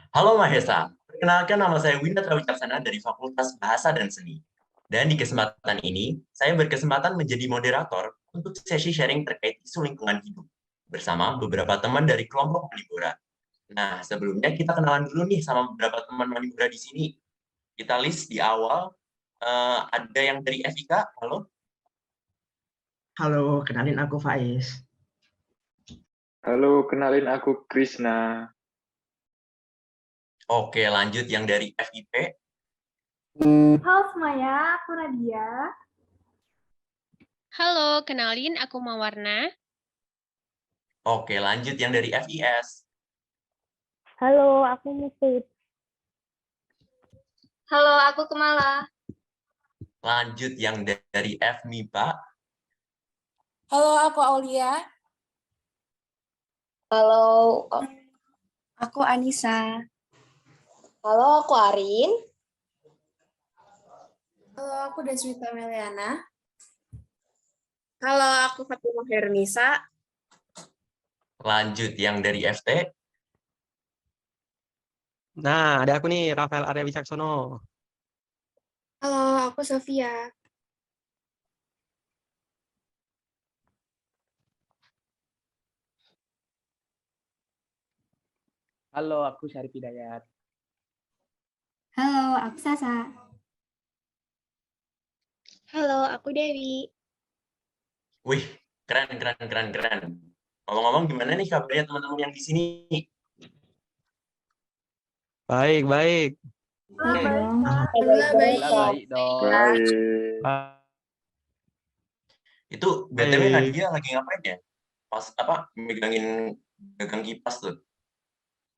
Halo Mahesa, perkenalkan nama saya Winda Wicaksana dari Fakultas Bahasa dan Seni. Dan di kesempatan ini, saya berkesempatan menjadi moderator untuk sesi sharing terkait isu lingkungan hidup bersama beberapa teman dari kelompok Manibora. Nah, sebelumnya kita kenalan dulu nih sama beberapa teman Manibora di sini. Kita list di awal, ada yang dari FIK, halo. Halo, kenalin aku Faiz. Halo, kenalin aku Krisna. Oke, lanjut yang dari FIP. Halo semuanya, aku Nadia. Halo, kenalin aku Mawarna. Oke, lanjut yang dari FIS. Halo, aku Mufid. Halo, aku Kemala. Lanjut yang dari FMIPA. Halo, aku Aulia. Halo, aku Anissa. Halo, aku Arin. Halo, aku Deswita Meliana. Halo, aku Fatimah Hernisa. Lanjut yang dari FT. Nah, ada aku nih, Rafael Arya Wicaksono. Halo, aku Sofia. Halo, aku Syarif Hidayat. Halo, aku Sasa. Halo, aku Dewi. Wih, keren, keren, keren, keren. Ngomong-ngomong, gimana nih kabarnya teman-teman yang di sini? Baik, baik. Alhamdulillah baik. Baik dong. Baik. Itu BTW Baik. Nadia lagi ngapain ya? Pas apa megangin gagang kipas tuh.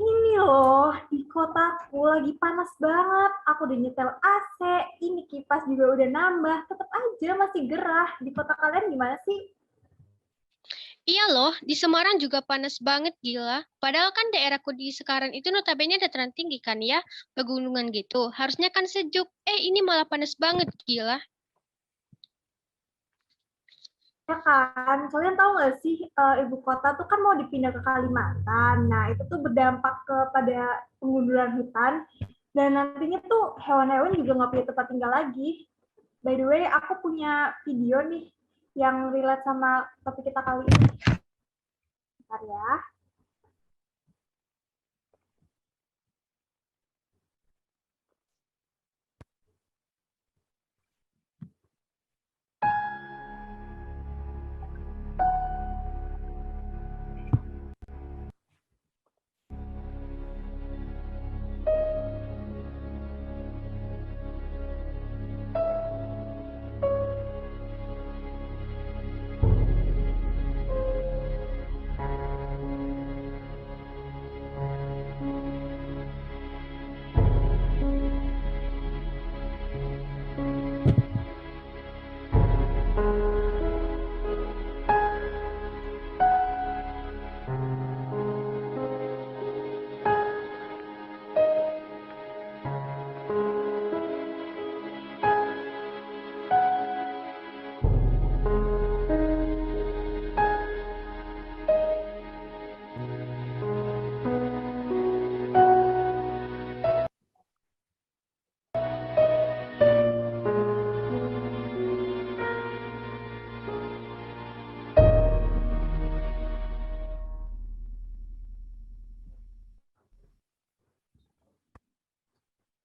Ini loh, di kotaku lagi panas banget. Aku udah nyetel AC, ini kipas juga udah nambah. Tetap aja masih gerah. Di kota kalian gimana sih? Iya loh, di Semarang juga panas banget gila. Padahal kan daerahku di sekarang itu notabene dataran tinggi kan ya, pegunungan gitu. Harusnya kan sejuk. Ini malah panas banget gila. Ya kan, kalian tahu nggak sih ibu kota tuh kan mau dipindah ke Kalimantan. Nah, itu tuh berdampak kepada pengunduran hutan. Dan nantinya tuh hewan-hewan juga nggak punya tempat tinggal lagi. By the way, aku punya video nih yang relate sama topik kita kali ini. Bentar ya.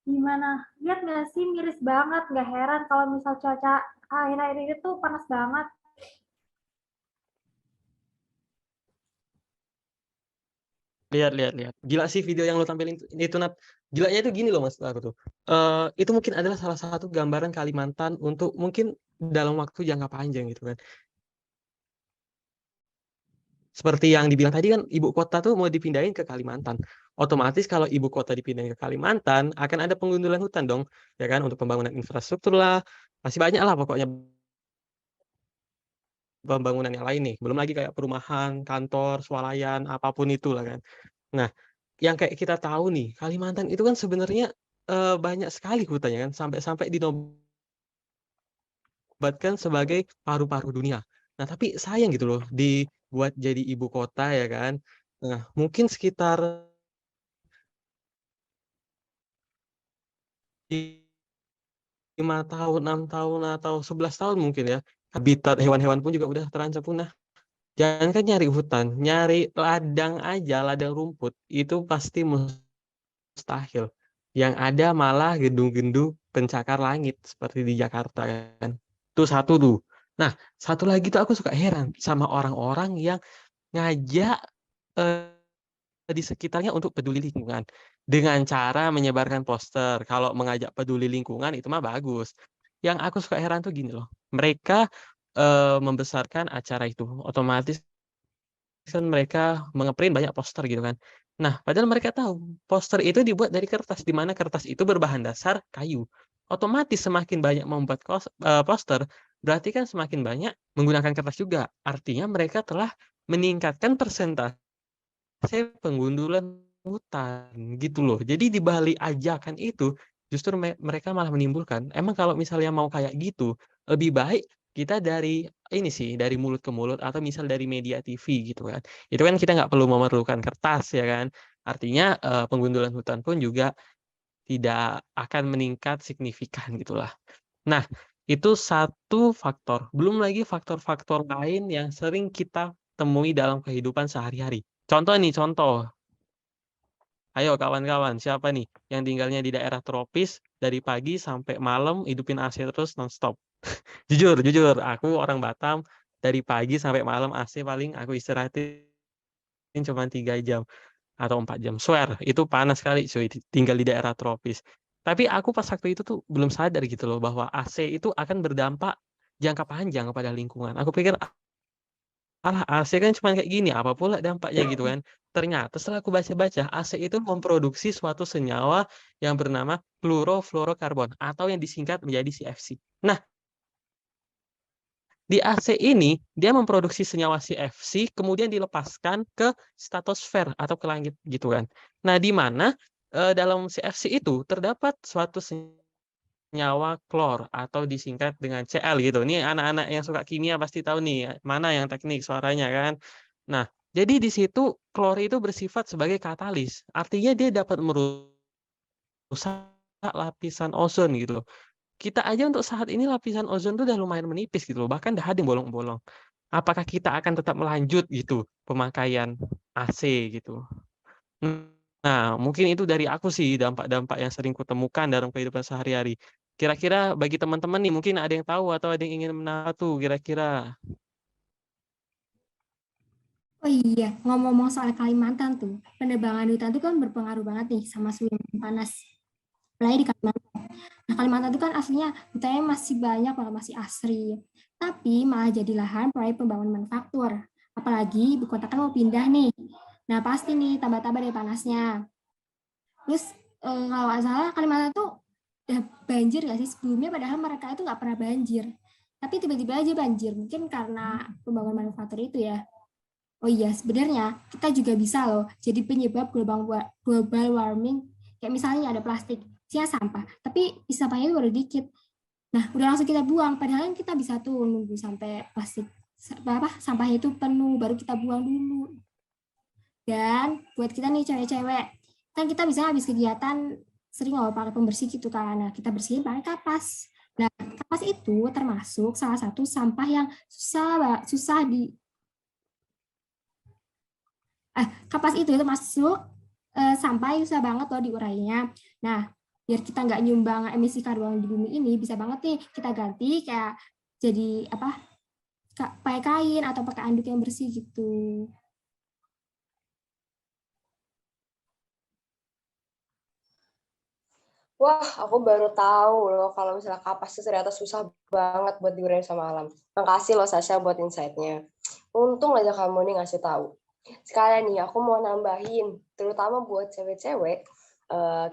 Gimana? Lihat nggak sih, miris banget. Nggak heran kalau misal cuaca akhir-akhir ini tuh panas banget. Lihat, lihat, lihat. Gila sih video yang lo tampilin itu, Nat. Gilanya itu gini loh, Mas, aku tuh. Itu mungkin adalah salah satu gambaran Kalimantan untuk mungkin dalam waktu jangka panjang gitu kan. Seperti yang dibilang tadi kan, ibu kota tuh mau dipindahin ke Kalimantan. Otomatis kalau ibu kota dipindahin ke Kalimantan, akan ada pengundulan hutan dong, ya kan, untuk pembangunan infrastruktur lah, masih banyak lah pokoknya pembangunan yang lain nih. Belum lagi kayak perumahan, kantor, swalayan, apapun itu lah kan. Nah, yang kayak kita tahu nih, Kalimantan itu kan sebenarnya banyak sekali hutannya kan, sampai-sampai dinobatkan sebagai paru-paru dunia. Nah, tapi sayang gitu loh, dibuat jadi ibu kota ya kan. Nah, mungkin sekitar 5 tahun, 6 tahun, atau 11 tahun mungkin ya, habitat hewan-hewan pun juga udah terancam punah. Jangankan nyari hutan, nyari ladang aja, ladang rumput, itu pasti mustahil. Yang ada malah gedung-gedung pencakar langit, seperti di Jakarta kan. Itu satu tuh. Nah, satu lagi tuh aku suka heran sama orang-orang yang ngajak di sekitarnya untuk peduli lingkungan dengan cara menyebarkan poster. Kalau mengajak peduli lingkungan itu mah bagus. Yang aku suka heran tuh gini loh, mereka membesarkan acara itu, otomatis kan mereka mengeprint banyak poster gitu kan. Nah, padahal mereka tahu poster itu dibuat dari kertas, di mana kertas itu berbahan dasar kayu. Otomatis semakin banyak membuat poster, berarti kan semakin banyak menggunakan kertas juga. Artinya mereka telah meningkatkan persentase penggundulan hutan gitu loh. Jadi di balik ajakan itu justru mereka malah menimbulkan. Emang kalau misalnya mau kayak gitu, lebih baik kita dari ini sih, dari mulut ke mulut atau misal dari media TV gitu kan. Itu kan kita nggak perlu memerlukan kertas ya kan. Artinya penggundulan hutan pun juga tidak akan meningkat signifikan gitulah. Nah, itu satu faktor. Belum lagi faktor-faktor lain yang sering kita temui dalam kehidupan sehari-hari. Contoh nih, contoh. Ayo kawan-kawan, siapa nih yang tinggalnya di daerah tropis dari pagi sampai malam hidupin AC terus nonstop? Jujur, jujur, aku orang Batam dari pagi sampai malam AC paling aku istirahatin cuma 3 jam atau 4 jam. Swear, itu panas sekali cuy, tinggal di daerah tropis. Tapi aku pas waktu itu tuh belum sadar gitu loh bahwa AC itu akan berdampak jangka panjang kepada lingkungan. Aku pikir alah AC kan cuma kayak gini, apa pula dampaknya gitu kan. Ternyata setelah aku baca-baca, AC itu memproduksi suatu senyawa yang bernama klorofluorokarbon atau yang disingkat menjadi CFC. Nah, di AC ini dia memproduksi senyawa CFC kemudian dilepaskan ke stratosfer atau ke langit gitu kan. Nah, di mana dalam CFC itu terdapat suatu senyawa klor atau disingkat dengan Cl gitu. Ini anak-anak yang suka kimia pasti tahu nih mana yang teknik suaranya kan. Nah, jadi di situ klor itu bersifat sebagai katalis. Artinya dia dapat merusak lapisan ozon gitu loh. Kita aja untuk saat ini lapisan ozon tuh udah lumayan menipis gitu loh, bahkan udah ada yang bolong-bolong. Apakah kita akan tetap melanjut gitu pemakaian AC gitu? Nah, mungkin itu dari aku sih dampak-dampak yang sering kutemukan dalam kehidupan sehari-hari. Kira-kira bagi teman-teman nih mungkin ada yang tahu atau ada yang ingin menambah tuh kira-kira. Oh iya, ngomong-ngomong soal Kalimantan tuh, penebangan hutan tuh kan berpengaruh banget nih sama suhu yang panas. Apalagi di Kalimantan. Nah, Kalimantan itu kan aslinya hutannya masih banyak, malah masih asri. Tapi malah jadi lahan proyek pembangunan manufaktur. Apalagi ibu kota kan mau pindah nih. Nah, pasti nih tambah-tambah dari panasnya. Terus kalau nggak salah Kalimantan tuh udah banjir nggak sih sebelumnya, padahal mereka itu nggak pernah banjir. Tapi tiba-tiba aja banjir, mungkin karena pembangunan manufaktur itu ya. Oh iya, sebenarnya kita juga bisa loh jadi penyebab global warming. Kayak misalnya ada plastik, sampah, tapi sampahnya itu baru dikit. Nah, udah langsung kita buang, padahal kita bisa tuh nunggu sampai plastik sampahnya itu penuh, baru kita buang dulu. Dan buat kita nih cewek-cewek, kan kita bisa habis kegiatan sering loh pakai pembersih gitu kan. Nah, kita bersihin pakai kapas. Nah, kapas itu termasuk salah satu sampah yang susah di kapas itu termasuk sampah yang susah banget loh diurainya. Nah, biar kita nggak nyumbang emisi karbon di bumi ini, bisa banget nih kita ganti kayak jadi pakai kain atau pakai anduk yang bersih gitu. Wah, aku baru tahu loh kalau misalnya kapas itu ternyata susah banget buat diurain sama alam. Makasih loh Sasha buat insight-nya. Untung aja kamu nih ngasih tahu. Sekalian nih, aku mau nambahin, terutama buat cewek-cewek,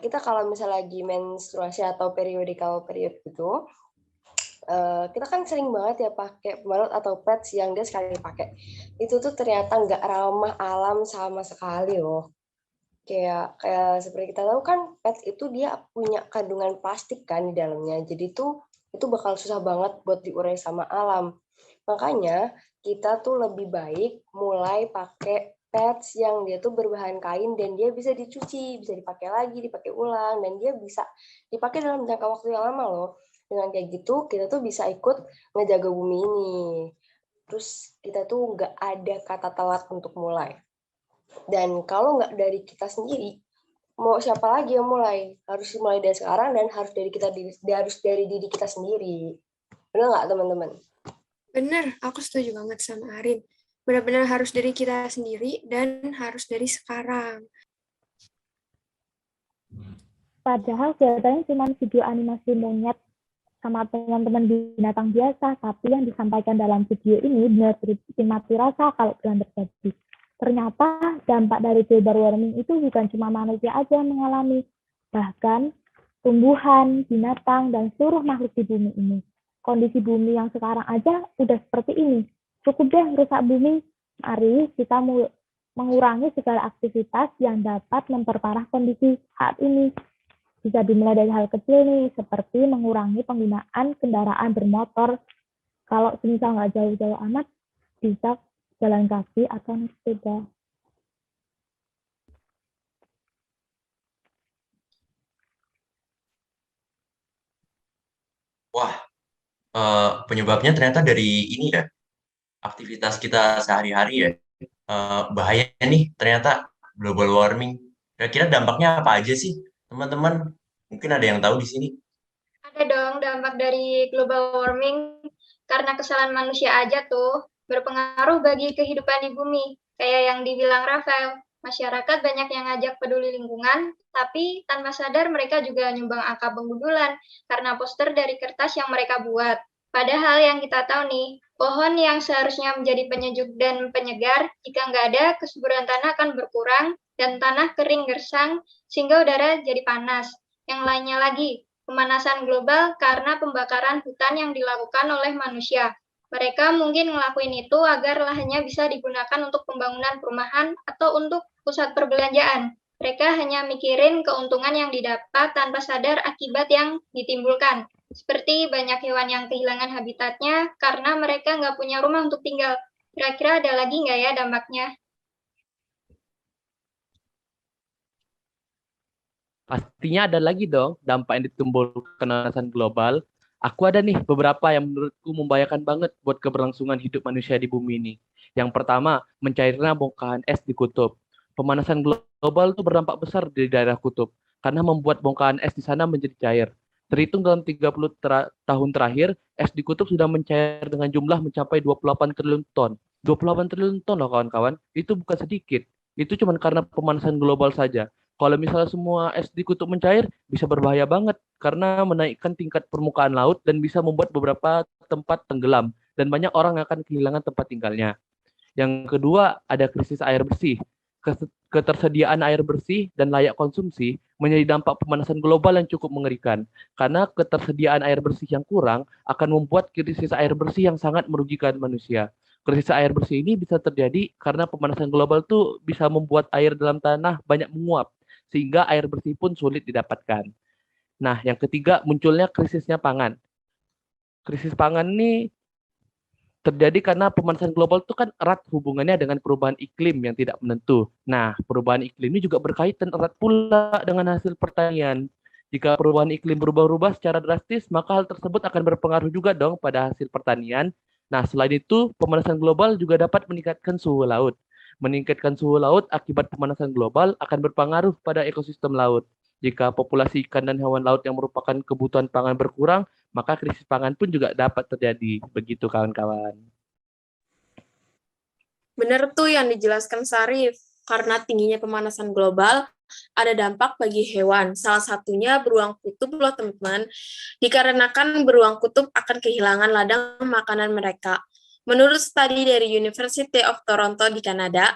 kita kalau misalnya lagi menstruasi atau period itu, kita kan sering banget ya pakai pembalut atau pads yang dia sekali pakai. Itu tuh ternyata nggak ramah alam sama sekali loh. Kayak seperti kita tahu kan pads itu dia punya kandungan plastik kan di dalamnya. Jadi itu bakal susah banget buat diurai sama alam. Makanya kita tuh lebih baik mulai pakai pads yang dia tuh berbahan kain dan dia bisa dicuci, bisa dipakai lagi, dipakai ulang, dan dia bisa dipakai dalam jangka waktu yang lama loh. Dengan kayak gitu, kita tuh bisa ikut ngejaga bumi ini. Terus kita tuh nggak ada kata telat untuk mulai. Dan kalau nggak dari kita sendiri, mau siapa lagi yang mulai? Harus mulai dari sekarang dan harus dari diri kita sendiri. Benar nggak teman-teman? Bener, aku setuju banget sama Arin. Benar-benar harus dari kita sendiri dan harus dari sekarang. Padahal kelihatannya cuma video animasi monyet sama teman-teman binatang biasa, tapi yang disampaikan dalam video ini benar-benar bikin mati rasa kalau benar terjadi. Ternyata dampak dari global warming itu bukan cuma manusia aja yang mengalami, bahkan tumbuhan, binatang, dan seluruh makhluk di bumi ini. Kondisi bumi yang sekarang aja udah seperti ini. Cukup deh rusak bumi. Mari kita mengurangi segala aktivitas yang dapat memperparah kondisi saat ini. Bisa dimulai dari hal kecil nih, seperti mengurangi penggunaan kendaraan bermotor. Kalau semisal nggak jauh-jauh amat, bisa jalan kaki atau naik sepeda. Wah, penyebabnya ternyata dari ini ya, aktivitas kita sehari-hari ya. Bahaya nih ternyata global warming. Kira-kira dampaknya apa aja sih, teman-teman? Mungkin ada yang tahu di sini. Ada dong dampak dari global warming karena kesalahan manusia aja tuh berpengaruh bagi kehidupan di bumi. Kayak yang dibilang Rafael, masyarakat banyak yang ngajak peduli lingkungan, tapi tanpa sadar mereka juga nyumbang angka penggundulan karena poster dari kertas yang mereka buat. Padahal yang kita tahu nih, pohon yang seharusnya menjadi penyejuk dan penyegar, jika nggak ada, kesuburan tanah akan berkurang dan tanah kering gersang sehingga udara jadi panas. Yang lainnya lagi, pemanasan global karena pembakaran hutan yang dilakukan oleh manusia. Mereka mungkin ngelakuin itu agar lahannya bisa digunakan untuk pembangunan perumahan atau untuk pusat perbelanjaan. Mereka hanya mikirin keuntungan yang didapat tanpa sadar akibat yang ditimbulkan. Seperti banyak hewan yang kehilangan habitatnya karena mereka nggak punya rumah untuk tinggal. Kira-kira ada lagi nggak ya dampaknya? Pastinya ada lagi dong dampak yang ditimbulkan pemanasan global. Aku ada nih beberapa yang menurutku membahayakan banget buat keberlangsungan hidup manusia di bumi ini. Yang pertama, mencairnya bongkahan es di kutub. Pemanasan global itu berdampak besar di daerah kutub karena membuat bongkahan es di sana menjadi cair. Terhitung dalam 30 tahun terakhir, es di kutub sudah mencair dengan jumlah mencapai 28 triliun ton. 28 triliun ton loh kawan-kawan, itu bukan sedikit. Itu cuma karena pemanasan global saja. Kalau misalnya semua es di kutub mencair, bisa berbahaya banget karena menaikkan tingkat permukaan laut dan bisa membuat beberapa tempat tenggelam dan banyak orang akan kehilangan tempat tinggalnya. Yang kedua, ada krisis air bersih. Ketersediaan air bersih dan layak konsumsi menjadi dampak pemanasan global yang cukup mengerikan karena ketersediaan air bersih yang kurang akan membuat krisis air bersih yang sangat merugikan manusia. Krisis air bersih ini bisa terjadi karena pemanasan global itu bisa membuat air dalam tanah banyak menguap sehingga air bersih pun sulit didapatkan. Nah, yang ketiga munculnya krisisnya pangan. Krisis pangan ini terjadi karena pemanasan global itu kan erat hubungannya dengan perubahan iklim yang tidak menentu. Nah, perubahan iklim ini juga berkaitan erat pula dengan hasil pertanian. Jika perubahan iklim berubah-ubah secara drastis, maka hal tersebut akan berpengaruh juga dong pada hasil pertanian. Nah, selain itu, pemanasan global juga dapat meningkatkan suhu laut. Meningkatkan suhu laut akibat pemanasan global akan berpengaruh pada ekosistem laut. Jika populasi ikan dan hewan laut yang merupakan kebutuhan pangan berkurang, maka krisis pangan pun juga dapat terjadi. Begitu kawan-kawan. Benar tuh yang dijelaskan Sarif. Karena tingginya pemanasan global, ada dampak bagi hewan. Salah satunya beruang kutub loh teman-teman. Dikarenakan beruang kutub akan kehilangan ladang makanan mereka. Menurut studi dari University of Toronto di Kanada,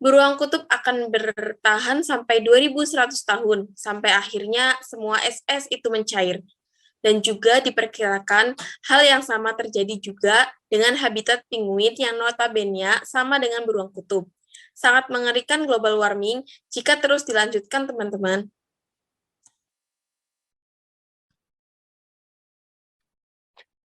beruang kutub akan bertahan sampai 2100 tahun, sampai akhirnya semua es itu mencair. Dan juga diperkirakan hal yang sama terjadi juga dengan habitat penguin yang notabene sama dengan beruang kutub. Sangat mengerikan global warming jika terus dilanjutkan, teman-teman.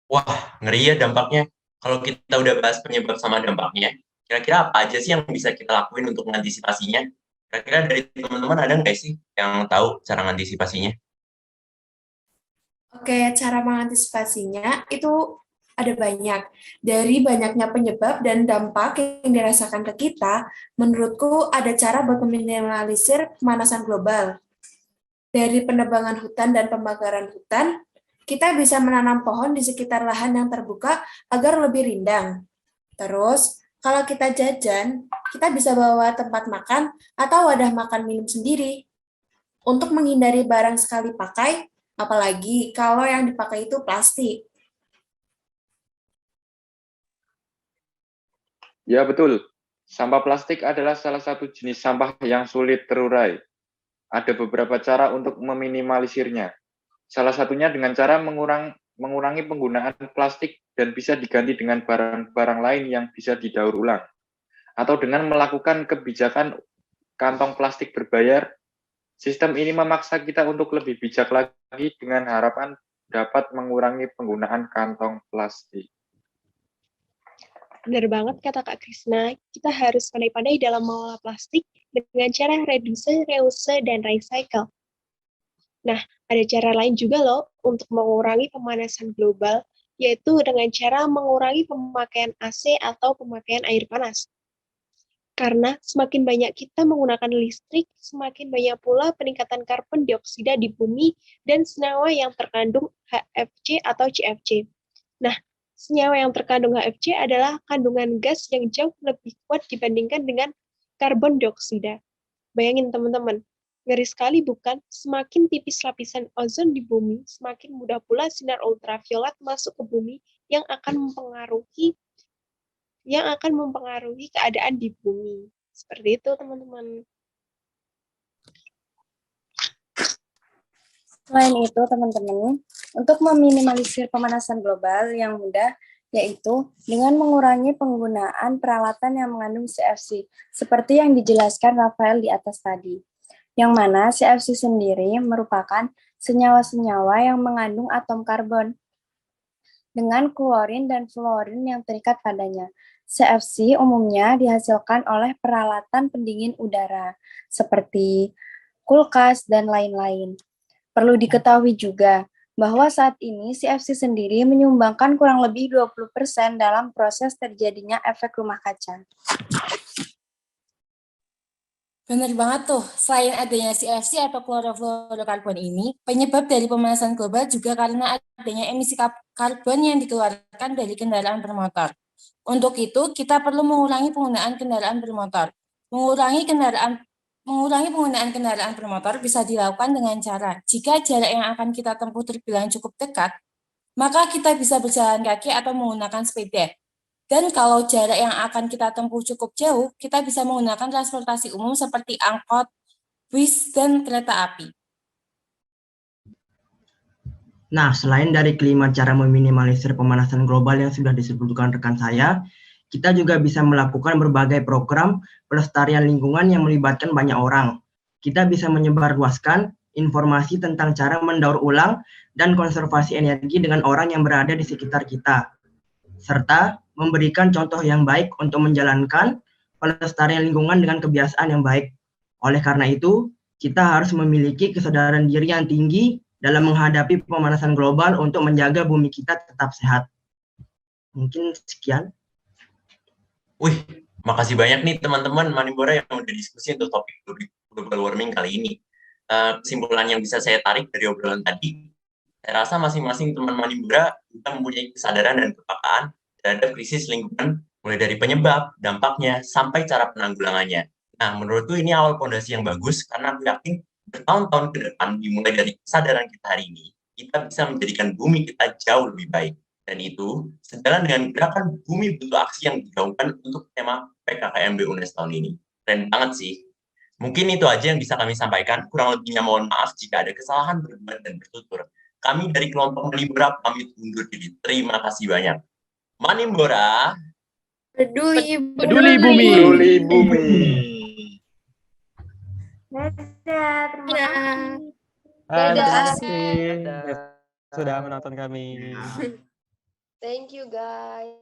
Wah, ngeri ya dampaknya. Kalau kita udah bahas penyebab sama dampaknya, Kira-kira apa aja sih yang bisa kita lakuin untuk mengantisipasinya? Kira-kira dari teman-teman ada nggak sih yang tahu cara mengantisipasinya? Oke, cara mengantisipasinya itu ada banyak. Dari banyaknya penyebab dan dampak yang dirasakan ke kita, menurutku ada cara buat meminimalisir pemanasan global. Dari penebangan hutan dan pembakaran hutan, kita bisa menanam pohon di sekitar lahan yang terbuka agar lebih rindang. Terus, kalau kita jajan, kita bisa bawa tempat makan atau wadah makan minum sendiri. Untuk menghindari barang sekali pakai, apalagi kalau yang dipakai itu plastik. Ya, betul. Sampah plastik adalah salah satu jenis sampah yang sulit terurai. Ada beberapa cara untuk meminimalisirnya. Salah satunya dengan cara mengurangi penggunaan plastik dan bisa diganti dengan barang-barang lain yang bisa didaur ulang. Atau dengan melakukan kebijakan kantong plastik berbayar. Sistem ini memaksa kita untuk lebih bijak lagi dengan harapan dapat mengurangi penggunaan kantong plastik. Benar banget kata Kak Krisna, kita harus pandai-pandai dalam mengolah plastik dengan cara reduce, reuse, dan recycle. Nah, ada cara lain juga loh untuk mengurangi pemanasan global, yaitu dengan cara mengurangi pemakaian AC atau pemakaian air panas. Karena semakin banyak kita menggunakan listrik, semakin banyak pula peningkatan karbon dioksida di bumi dan senyawa yang terkandung HFC atau CFC. Nah, senyawa yang terkandung HFC adalah kandungan gas yang jauh lebih kuat dibandingkan dengan karbon dioksida. Bayangin teman-teman, ngeri sekali bukan? Semakin tipis lapisan ozon di bumi, semakin mudah pula sinar ultraviolet masuk ke bumi yang akan mempengaruhi keadaan di bumi. Seperti itu, teman-teman. Selain itu, teman-teman, untuk meminimalisir pemanasan global yang mudah, yaitu dengan mengurangi penggunaan peralatan yang mengandung CFC, seperti yang dijelaskan Rafael di atas tadi. Yang mana CFC sendiri merupakan senyawa-senyawa yang mengandung atom karbon dengan klorin dan fluorin yang terikat padanya. CFC umumnya dihasilkan oleh peralatan pendingin udara, seperti kulkas dan lain-lain. Perlu diketahui juga bahwa saat ini CFC sendiri menyumbangkan kurang lebih 20% dalam proses terjadinya efek rumah kaca. Benar banget tuh, selain adanya CFC atau klorofluorokarbon ini, penyebab dari pemanasan global juga karena adanya emisi karbon yang dikeluarkan dari kendaraan bermotor. Untuk itu, kita perlu mengurangi penggunaan kendaraan bermotor. Mengurangi penggunaan kendaraan bermotor bisa dilakukan dengan cara, jika jarak yang akan kita tempuh terbilang cukup dekat, maka kita bisa berjalan kaki atau menggunakan sepeda. Dan kalau jarak yang akan kita tempuh cukup jauh, kita bisa menggunakan transportasi umum seperti angkot, bis, dan kereta api. Nah, selain dari kelima cara meminimalisir pemanasan global yang sudah disebutkan rekan saya, kita juga bisa melakukan berbagai program pelestarian lingkungan yang melibatkan banyak orang. Kita bisa menyebarluaskan informasi tentang cara mendaur ulang dan konservasi energi dengan orang yang berada di sekitar kita, serta memberikan contoh yang baik untuk menjalankan pelestarian lingkungan dengan kebiasaan yang baik. Oleh karena itu, kita harus memiliki kesadaran diri yang tinggi dalam menghadapi pemanasan global untuk menjaga bumi kita tetap sehat. Mungkin sekian. Wih, makasih banyak nih teman-teman Manibora yang udah diskusi untuk topik global warming kali ini. Kesimpulan yang bisa saya tarik dari obrolan tadi, saya rasa masing-masing teman Manibora kita mempunyai kesadaran dan kepekaan terhadap krisis lingkungan, mulai dari penyebab, dampaknya, sampai cara penanggulangannya. Nah, menurutku ini awal fondasi yang bagus, karena aku yakin bertahun-tahun ke depan, dimulai dari kesadaran kita hari ini, kita bisa menjadikan bumi kita jauh lebih baik. Dan itu sejalan dengan gerakan Bumi Butuh Aksi yang digaungkan untuk tema PKKMB UNES tahun ini. Keren banget sih. Mungkin itu aja yang bisa kami sampaikan. Kurang lebihnya mohon maaf jika ada kesalahan berbuat dan bertutur. Kami dari kelompok Manibora pamit undur diri. Terima kasih banyak. Manibora. Peduli bumi. Peduli bumi. Dadah, terima kasih. Terima kasih sudah menonton kami. Thank you guys.